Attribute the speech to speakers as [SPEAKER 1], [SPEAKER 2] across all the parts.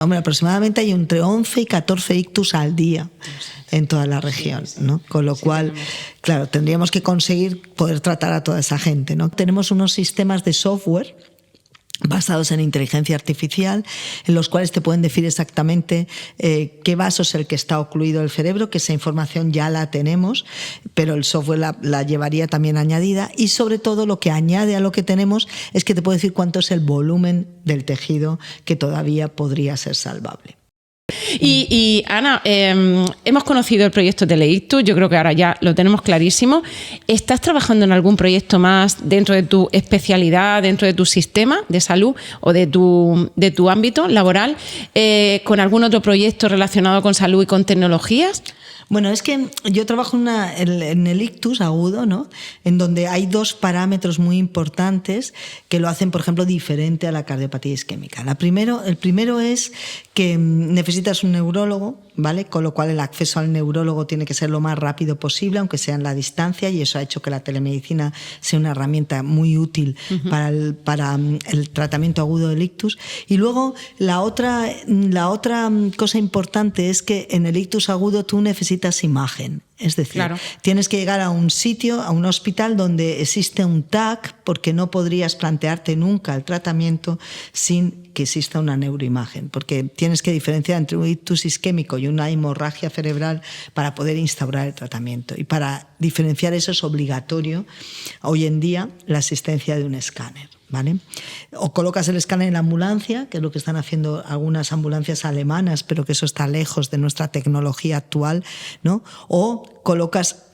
[SPEAKER 1] Hombre, aproximadamente hay entre 11 y 14 ictus al día en toda la región, ¿no? Con lo cual, claro, tendríamos que conseguir poder tratar a toda esa gente, ¿no? Tenemos unos sistemas de software basados en inteligencia artificial, en los cuales te pueden decir exactamente qué vaso es el que está ocluido el cerebro, que esa información ya la tenemos, pero el software la llevaría también añadida, y sobre todo lo que añade a lo que tenemos es que te puede decir cuánto es el volumen del tejido que todavía podría ser salvable.
[SPEAKER 2] Y Ana, hemos conocido el proyecto Teleictus, yo creo que ahora ya lo tenemos clarísimo. ¿Estás trabajando en algún proyecto más dentro de tu especialidad, dentro de tu sistema de salud o de tu ámbito laboral, con algún otro proyecto relacionado con salud y con tecnologías?
[SPEAKER 1] Bueno, es que yo trabajo en el ictus agudo, ¿no? En donde hay dos parámetros muy importantes que lo hacen, por ejemplo, diferente a la cardiopatía isquémica. El primero es que necesitas un neurólogo, ¿vale? Con lo cual el acceso al neurólogo tiene que ser lo más rápido posible, aunque sea en la distancia, y eso ha hecho que la telemedicina sea una herramienta muy útil para el tratamiento agudo del ictus. Y luego la otra cosa importante es que en el ictus agudo tú necesitas imagen. Es decir, claro, tienes que llegar a un sitio, a un hospital donde existe un TAC, porque no podrías plantearte nunca el tratamiento sin que exista una neuroimagen, porque tienes que diferenciar entre un ictus isquémico y una hemorragia cerebral para poder instaurar el tratamiento. Y para diferenciar eso es obligatorio hoy en día la existencia de un escáner, ¿vale? O colocas el escáner en la ambulancia, que es lo que están haciendo algunas ambulancias alemanas, pero que eso está lejos de nuestra tecnología actual, ¿no? O colocas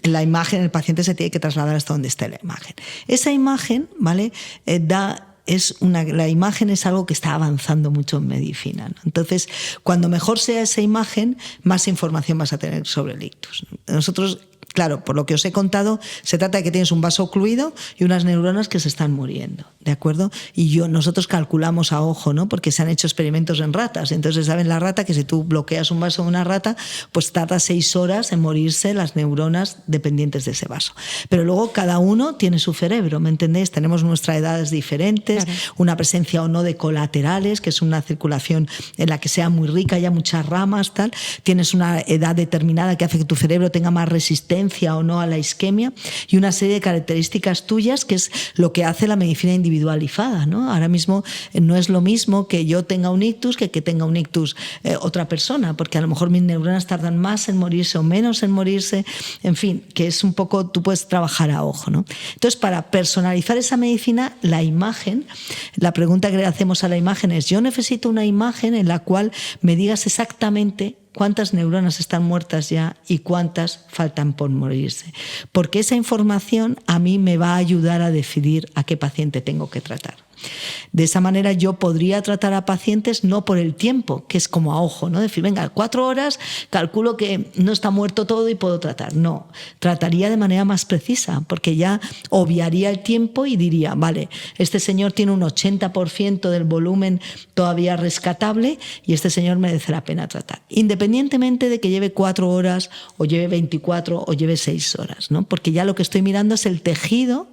[SPEAKER 1] la imagen, el paciente se tiene que trasladar hasta donde esté la imagen. Esa imagen, ¿vale? La imagen es algo que está avanzando mucho en medicina, ¿no? Entonces, cuando mejor sea esa imagen, más información vas a tener sobre el ictus. Nosotros, claro, por lo que os he contado, se trata de que tienes un vaso ocluido y unas neuronas que se están muriendo, ¿de acuerdo? Y nosotros calculamos a ojo, ¿no? Porque se han hecho experimentos en ratas. Entonces saben la rata que si tú bloqueas un vaso de una rata, pues tarda 6 horas en morirse las neuronas dependientes de ese vaso. Pero luego cada uno tiene su cerebro, ¿me entendéis? Tenemos nuestras edades diferentes, claro, una presencia o no de colaterales, que es una circulación en la que sea muy rica, haya muchas ramas, tal. Tienes una edad determinada que hace que tu cerebro tenga más resistencia o no a la isquemia, y una serie de características tuyas, que es lo que hace la medicina individualizada, ¿no? Ahora mismo no es lo mismo que yo tenga un ictus que tenga un ictus otra persona, porque a lo mejor mis neuronas tardan más en morirse o menos en morirse, en fin, que es un poco, tú puedes trabajar a ojo, ¿no? Entonces, para personalizar esa medicina, la imagen, la pregunta que le hacemos a la imagen es: yo necesito una imagen en la cual me digas exactamente cuántas neuronas están muertas ya y cuántas faltan por morirse. Porque esa información a mí me va a ayudar a decidir a qué paciente tengo que tratar. De esa manera yo podría tratar a pacientes no por el tiempo, que es como a ojo, ¿no? Decir, venga, 4 horas, calculo que no está muerto todo y puedo tratar. No, trataría de manera más precisa, porque ya obviaría el tiempo y diría, vale, este señor tiene un 80% del volumen todavía rescatable y este señor merece la pena tratar, independientemente de que lleve 4 horas o lleve 24 o lleve 6 horas, ¿no? Porque ya lo que estoy mirando es el tejido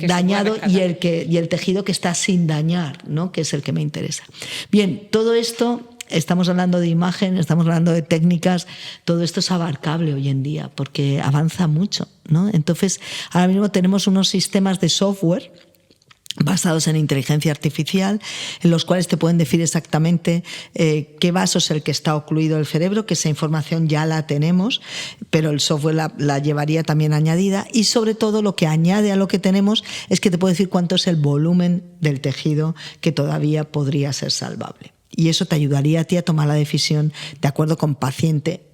[SPEAKER 1] dañado y el tejido que está sin dañar, ¿no? Que es el que me interesa. Bien, todo esto, estamos hablando de imagen, estamos hablando de técnicas, todo esto es abarcable hoy en día porque avanza mucho, ¿no? Entonces, ahora mismo tenemos unos sistemas de software basados en inteligencia artificial, en los cuales te pueden decir exactamente qué vaso es el que está ocluido el cerebro, que esa información ya la tenemos, pero el software la llevaría también añadida, y sobre todo lo que añade a lo que tenemos es que te puede decir cuánto es el volumen del tejido que todavía podría ser salvable. Y eso te ayudaría a ti a tomar la decisión de acuerdo con paciente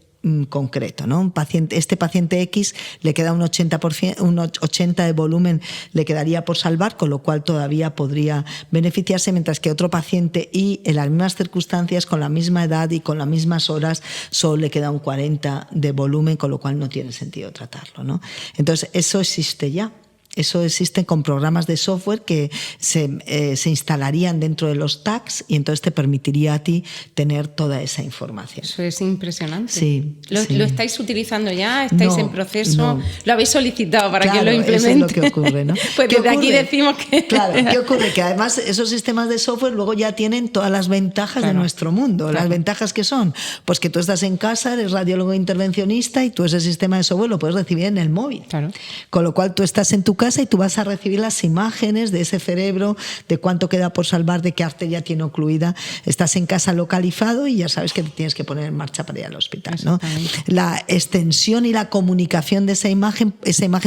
[SPEAKER 1] concreto, ¿no? Este paciente X le queda un 80%, un 80% de volumen le quedaría por salvar, con lo cual todavía podría beneficiarse, mientras que otro paciente Y, en las mismas circunstancias, con la misma edad y con las mismas horas, solo le queda un 40% de volumen, con lo cual no tiene sentido tratarlo, ¿no? Entonces, eso existe ya. Eso existe con programas de software que se instalarían dentro de los tags y entonces te permitiría a ti tener toda esa información.
[SPEAKER 2] Eso es impresionante.
[SPEAKER 1] Sí.
[SPEAKER 2] ¿Lo estáis utilizando ya? ¿Estáis en proceso? No. ¿Lo habéis solicitado para que lo implemente?
[SPEAKER 1] Eso es lo que ocurre, ¿no?
[SPEAKER 2] Pues desde aquí decimos que...
[SPEAKER 1] Claro, ¿qué ocurre? Que además esos sistemas de software luego ya tienen todas las ventajas de nuestro mundo. Claro. Las ventajas que son, pues que tú estás en casa, eres radiólogo intervencionista y tú ese sistema de software lo puedes recibir en el móvil.
[SPEAKER 2] Claro.
[SPEAKER 1] Con lo cual tú estás en tu casa y tú vas a recibir las imágenes de ese cerebro, de cuánto queda por salvar, de qué arteria tiene ocluida. Estás en casa localizado y ya sabes que te tienes que poner en marcha para ir al hospital, ¿no? La extensión y la comunicación de esa imagen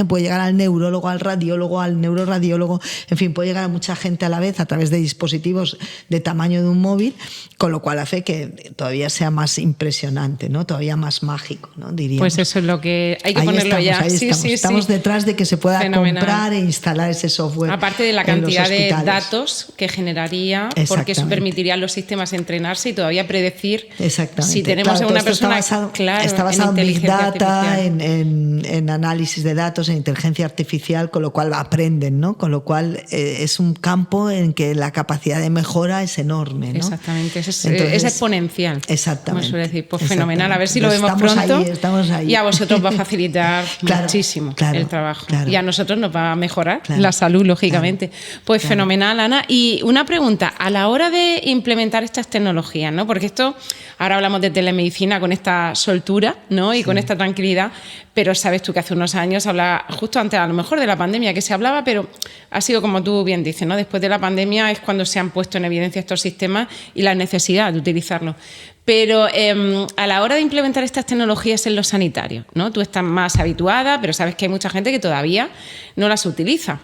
[SPEAKER 1] puede llegar al neurólogo, al radiólogo, al neuroradiólogo, en fin, puede llegar a mucha gente a la vez a través de dispositivos de tamaño de un móvil, con lo cual hace que todavía sea más impresionante, ¿no? Todavía más mágico, ¿no? Diríamos.
[SPEAKER 2] Pues eso es lo que hay que ponerlo ya.
[SPEAKER 1] Estamos detrás de que se pueda comprar e instalar ese software.
[SPEAKER 2] Aparte de la cantidad de datos que generaría, porque eso permitiría a los sistemas entrenarse y todavía predecir si tenemos a una persona
[SPEAKER 1] está basado en Big Data, en análisis de datos, en inteligencia artificial, con lo cual aprenden, ¿no? Con lo cual es un campo en que la capacidad de mejora es enorme, ¿no?
[SPEAKER 2] Exactamente, es exponencial.
[SPEAKER 1] Exactamente.
[SPEAKER 2] Como suele decir, pues fenomenal, a ver si lo vemos pronto.
[SPEAKER 1] Estamos ahí.
[SPEAKER 2] Y a vosotros va a facilitar muchísimo el trabajo. Y a nosotros nos va a mejorar la salud, lógicamente. Pues fenomenal, Ana. Y una pregunta, a la hora de implementar estas tecnologías, ¿no? Porque esto, ahora hablamos de telemedicina con esta soltura, ¿no? Y con esta tranquilidad, pero sabes tú que hace unos años, justo antes a lo mejor de la pandemia que se hablaba, pero ha sido como tú bien dices, ¿no? Después de la pandemia es cuando se han puesto en evidencia estos sistemas y la necesidad de utilizarlos. Pero a la hora de implementar estas tecnologías en lo sanitario, ¿no? Tú estás más habituada, pero sabes que hay mucha gente que todavía no las utiliza.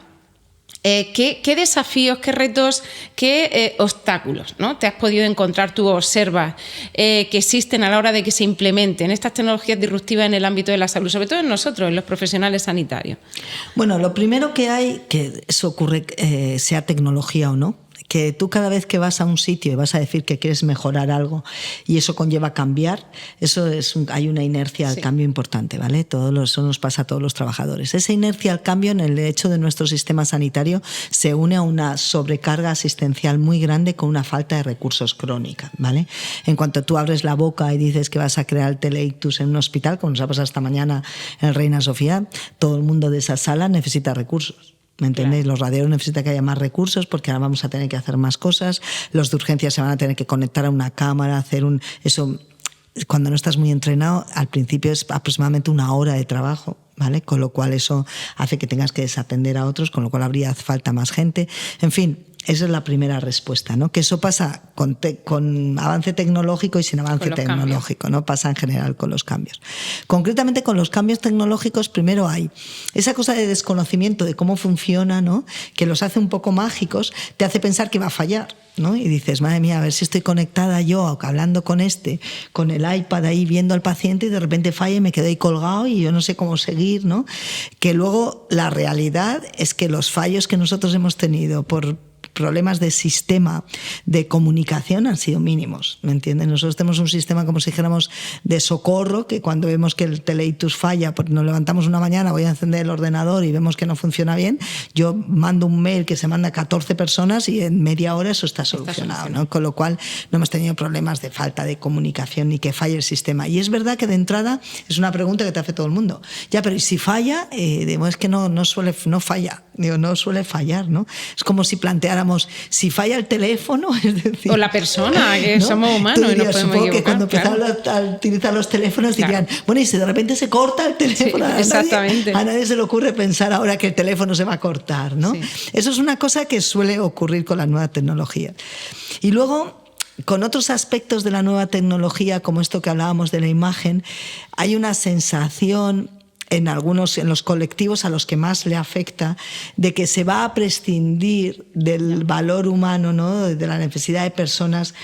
[SPEAKER 2] ¿Qué desafíos, qué retos, qué obstáculos, ¿no? te has podido encontrar, tú observas que existen a la hora de que se implementen estas tecnologías disruptivas en el ámbito de la salud, sobre todo en nosotros, en los profesionales sanitarios?
[SPEAKER 1] Bueno, lo primero que hay, que eso ocurre, sea tecnología o no, que tú cada vez que vas a un sitio y vas a decir que quieres mejorar algo y eso conlleva cambiar, hay una inercia al cambio importante, ¿vale? Eso nos pasa a todos los trabajadores. Esa inercia al cambio en el hecho de nuestro sistema sanitario se une a una sobrecarga asistencial muy grande con una falta de recursos crónica, ¿vale? En cuanto tú abres la boca y dices que vas a crear el teleictus en un hospital, como nos ha pasado esta mañana en Reina Sofía, todo el mundo de esa sala necesita recursos. ¿Me entendéis? Claro. Los radiólogos necesitan que haya más recursos porque ahora vamos a tener que hacer más cosas. Los de urgencias se van a tener que conectar a una cámara, eso. Cuando no estás muy entrenado, al principio es aproximadamente 1 hora de trabajo, ¿vale? Con lo cual eso hace que tengas que desatender a otros, con lo cual habría falta más gente. En fin, esa es la primera respuesta, ¿no? Que eso pasa con avance tecnológico y sin avance tecnológico, ¿no? Pasa en general con los cambios. Concretamente con los cambios tecnológicos, primero hay esa cosa de desconocimiento de cómo funciona, ¿no? Que los hace un poco mágicos, te hace pensar que va a fallar, ¿no? Y dices, madre mía, a ver si estoy conectada yo, hablando con el iPad ahí, viendo al paciente y de repente falla y me quedo ahí colgado y yo no sé cómo seguir, ¿no? Que luego la realidad es que los fallos que nosotros hemos tenido por problemas de sistema de comunicación han sido mínimos, ¿me entiendes? Nosotros tenemos un sistema como si dijéramos de socorro, que cuando vemos que el teleictus falla, pues nos levantamos una mañana, voy a encender el ordenador y vemos que no funciona bien, yo mando un mail que se manda a 14 personas y en media hora eso está solucionado, ¿no? Con lo cual no hemos tenido problemas de falta de comunicación ni que falle el sistema. Y es verdad que de entrada es una pregunta que te hace todo el mundo. Ya, pero ¿y si falla? Es que no falla. Digo, no suele fallar, ¿no? Es como si planteáramos, si falla el teléfono, es decir...
[SPEAKER 2] O la persona, que ¿no? Somos humanos
[SPEAKER 1] dirías,
[SPEAKER 2] y nos podemos
[SPEAKER 1] supongo
[SPEAKER 2] equivocar.
[SPEAKER 1] Que cuando empezaron a utilizar los teléfonos dirían, bueno, y si de repente se corta el teléfono,
[SPEAKER 2] sí,
[SPEAKER 1] a nadie se le ocurre pensar ahora que el teléfono se va a cortar, ¿no?
[SPEAKER 2] Sí.
[SPEAKER 1] Eso es una cosa que suele ocurrir con la nueva tecnología. Y luego, con otros aspectos de la nueva tecnología, como esto que hablábamos de la imagen, hay una sensación en los colectivos a los que más le afecta, de que se va a prescindir del valor humano, ¿no? De la necesidad de personas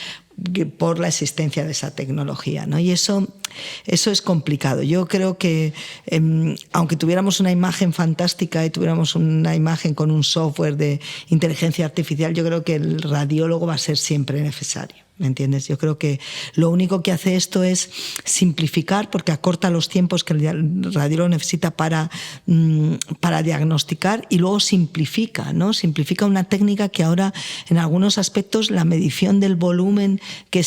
[SPEAKER 1] por la existencia de esa tecnología, ¿no? Y eso Eso es complicado. Yo creo que aunque tuviéramos una imagen fantástica y tuviéramos una imagen con un software de inteligencia artificial, yo creo que el radiólogo va a ser siempre necesario. ¿Me entiendes? Yo creo que lo único que hace esto es simplificar, porque acorta los tiempos que el radiólogo necesita para diagnosticar, y luego simplifica, ¿no? Simplifica una técnica que ahora, en algunos aspectos, la medición del volumen que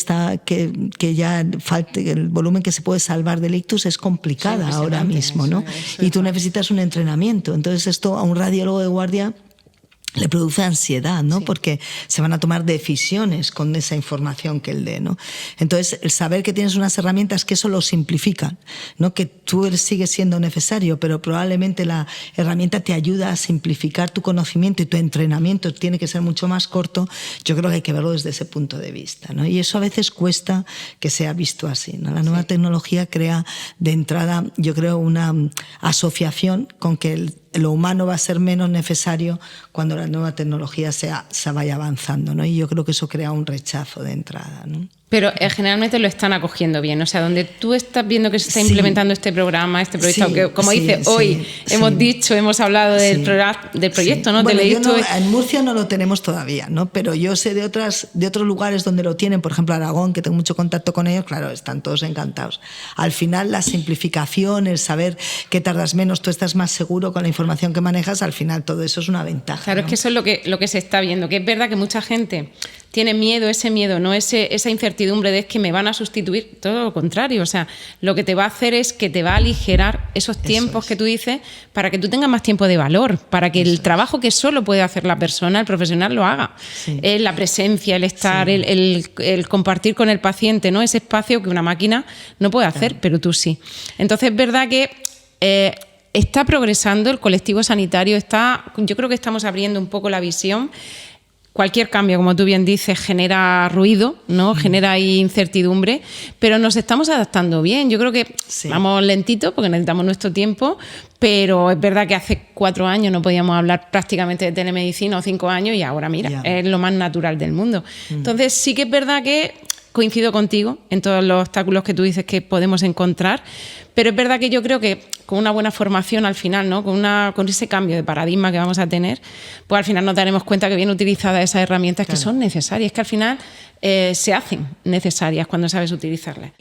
[SPEAKER 1] ya falta, el volumen que se puede salvar del ictus es complicada ahora mismo, ¿no? Y tú necesitas un entrenamiento. Entonces, esto a un radiólogo de guardia le produce ansiedad, ¿no? Sí. Porque se van a tomar decisiones con esa información que él dé, ¿no? Entonces, el saber que tienes unas herramientas que eso lo simplifican, ¿no? Que tú sigues siendo necesario, pero probablemente la herramienta te ayuda a simplificar tu conocimiento y tu entrenamiento tiene que ser mucho más corto. Yo creo que hay que verlo desde ese punto de vista, ¿no? Y eso a veces cuesta que sea visto así, ¿no? La nueva tecnología crea de entrada, yo creo, una asociación con que lo humano va a ser menos necesario cuando la nueva tecnología se vaya avanzando, ¿no? Y yo creo que eso crea un rechazo de entrada, ¿no?
[SPEAKER 2] Pero generalmente lo están acogiendo bien, o sea, donde tú estás viendo que se está implementando este programa, este proyecto, aunque como dices, hoy hemos hablado del proyecto, ¿no?
[SPEAKER 1] Bueno, en Murcia no lo tenemos todavía, ¿no? Pero yo sé de otros lugares donde lo tienen, por ejemplo Aragón, que tengo mucho contacto con ellos, claro, están todos encantados. Al final la simplificación, el saber que tardas menos, tú estás más seguro con la información que manejas, al final todo eso es una ventaja.
[SPEAKER 2] Claro, ¿no? Es que eso es lo que se está viendo, que es verdad que mucha gente tiene miedo, ¿no? Esa incertidumbre de que me van a sustituir, todo lo contrario, o sea, lo que te va a hacer es que te va a aligerar esos tiempos que tú dices para que tú tengas más tiempo de valor, para que el trabajo que solo puede hacer la persona, el profesional, lo haga. Sí. La presencia, el estar, el compartir con el paciente, ¿no? Ese espacio que una máquina no puede hacer, pero tú sí. Entonces es verdad que está progresando el colectivo sanitario, yo creo que estamos abriendo un poco la visión. Cualquier cambio, como tú bien dices, genera ruido, ¿no? Genera incertidumbre, pero nos estamos adaptando bien. Yo creo que vamos lentito porque necesitamos nuestro tiempo, pero es verdad que hace 4 años no podíamos hablar prácticamente de telemedicina, o 5 años, y ahora mira, es lo más natural del mundo. Entonces sí que es verdad que coincido contigo en todos los obstáculos que tú dices que podemos encontrar, pero es verdad que yo creo que con una buena formación al final, ¿no? Con ese cambio de paradigma que vamos a tener, pues al final nos daremos cuenta que bien utilizadas esas herramientas que son necesarias, que al final se hacen necesarias cuando sabes utilizarlas.